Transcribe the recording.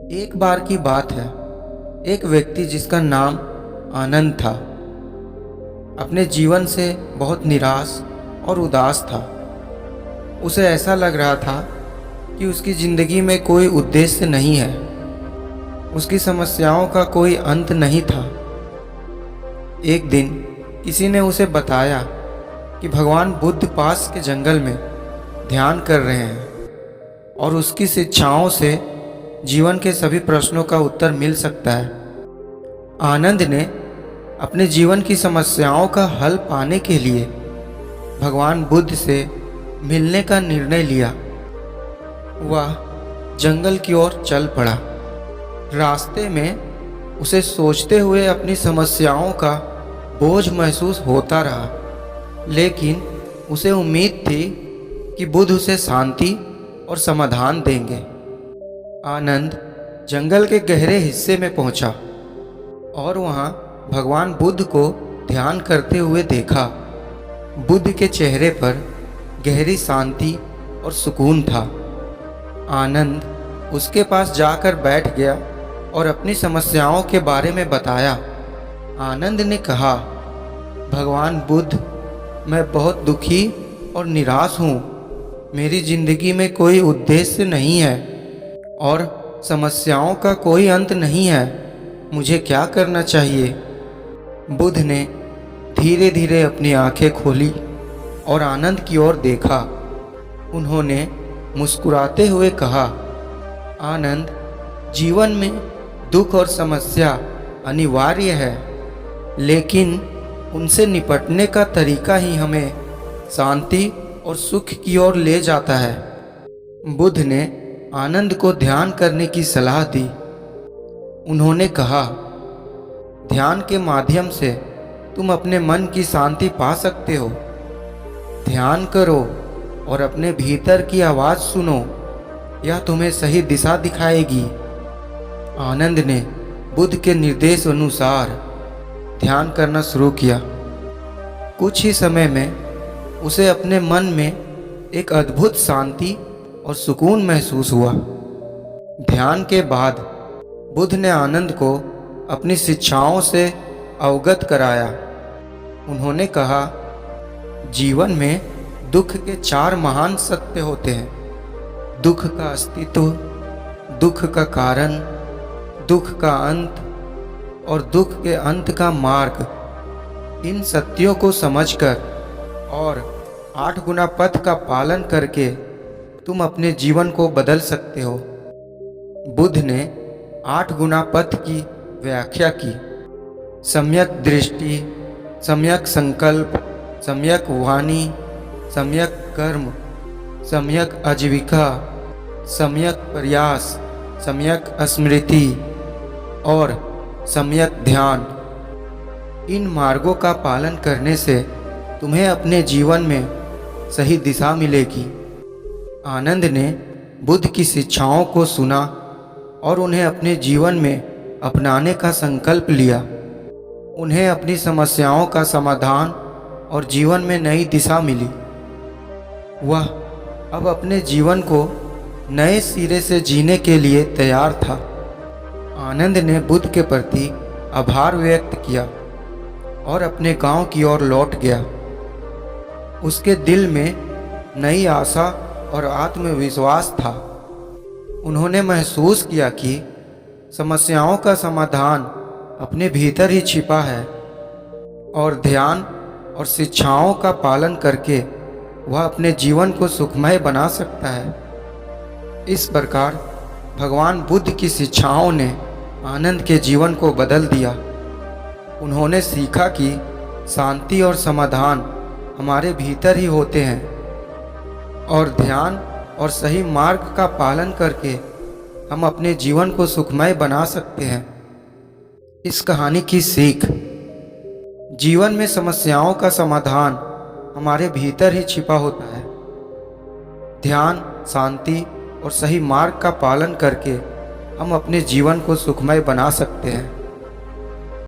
एक बार की बात है। एक व्यक्ति जिसका नाम आनंद था अपने जीवन से बहुत निराश और उदास था। उसे ऐसा लग रहा था कि उसकी ज़िंदगी में कोई उद्देश्य नहीं है, उसकी समस्याओं का कोई अंत नहीं था। एक दिन किसी ने उसे बताया कि भगवान बुद्ध पास के जंगल में ध्यान कर रहे हैं और उसकी शिक्षाओं से जीवन के सभी प्रश्नों का उत्तर मिल सकता है। आनंद ने अपने जीवन की समस्याओं का हल पाने के लिए भगवान बुद्ध से मिलने का निर्णय लिया। वह जंगल की ओर चल पड़ा। रास्ते में उसे सोचते हुए अपनी समस्याओं का बोझ महसूस होता रहा, लेकिन उसे उम्मीद थी कि बुद्ध उसे शांति और समाधान देंगे। आनंद जंगल के गहरे हिस्से में पहुंचा और वहां भगवान बुद्ध को ध्यान करते हुए देखा। बुद्ध के चेहरे पर गहरी शांति और सुकून था। आनंद उसके पास जाकर बैठ गया और अपनी समस्याओं के बारे में बताया। आनंद ने कहा, भगवान बुद्ध, मैं बहुत दुखी और निराश हूँ। मेरी ज़िंदगी में कोई उद्देश्य नहीं है और समस्याओं का कोई अंत नहीं है। मुझे क्या करना चाहिए? बुद्ध ने धीरे धीरे अपनी आंखें खोली और आनंद की ओर देखा। उन्होंने मुस्कुराते हुए कहा, आनंद, जीवन में दुख और समस्या अनिवार्य है, लेकिन उनसे निपटने का तरीका ही हमें शांति और सुख की ओर ले जाता है। बुद्ध ने आनंद को ध्यान करने की सलाह दी। उन्होंने कहा, ध्यान के माध्यम से तुम अपने मन की शांति पा सकते हो। ध्यान करो और अपने भीतर की आवाज़ सुनो, यह तुम्हें सही दिशा दिखाएगी। आनंद ने बुद्ध के निर्देश अनुसार ध्यान करना शुरू किया। कुछ ही समय में उसे अपने मन में एक अद्भुत शांति और सुकून महसूस हुआ। ध्यान के बाद बुद्ध ने आनंद को अपनी शिक्षाओं से अवगत कराया। उन्होंने कहा, जीवन में दुख के 4 महान सत्य होते हैं: दुख का अस्तित्व, दुख का कारण, दुख का अंत और दुख के अंत का मार्ग। इन सत्यों को समझकर और 8 गुना पथ का पालन करके तुम अपने जीवन को बदल सकते हो। बुद्ध ने 8 गुना पथ की व्याख्या की: सम्यक दृष्टि, सम्यक संकल्प, सम्यक वाणी, सम्यक कर्म, सम्यक आजीविका, सम्यक प्रयास, सम्यक स्मृति और सम्यक ध्यान। इन मार्गों का पालन करने से तुम्हें अपने जीवन में सही दिशा मिलेगी। आनंद ने बुद्ध की शिक्षाओं को सुना और उन्हें अपने जीवन में अपनाने का संकल्प लिया। उन्हें अपनी समस्याओं का समाधान और जीवन में नई दिशा मिली। वह अब अपने जीवन को नए सिरे से जीने के लिए तैयार था। आनंद ने बुद्ध के प्रति आभार व्यक्त किया और अपने गांव की ओर लौट गया। उसके दिल में नई आशा और आत्मविश्वास था। उन्होंने महसूस किया कि समस्याओं का समाधान अपने भीतर ही छिपा है और ध्यान और शिक्षाओं का पालन करके वह अपने जीवन को सुखमय बना सकता है। इस प्रकार भगवान बुद्ध की शिक्षाओं ने आनंद के जीवन को बदल दिया। उन्होंने सीखा कि शांति और समाधान हमारे भीतर ही होते हैं और ध्यान और सही मार्ग का पालन करके हम अपने जीवन को सुखमय बना सकते हैं। इस कहानी की सीख: जीवन में समस्याओं का समाधान हमारे भीतर ही छिपा होता है। ध्यान, शांति और सही मार्ग का पालन करके हम अपने जीवन को सुखमय बना सकते हैं।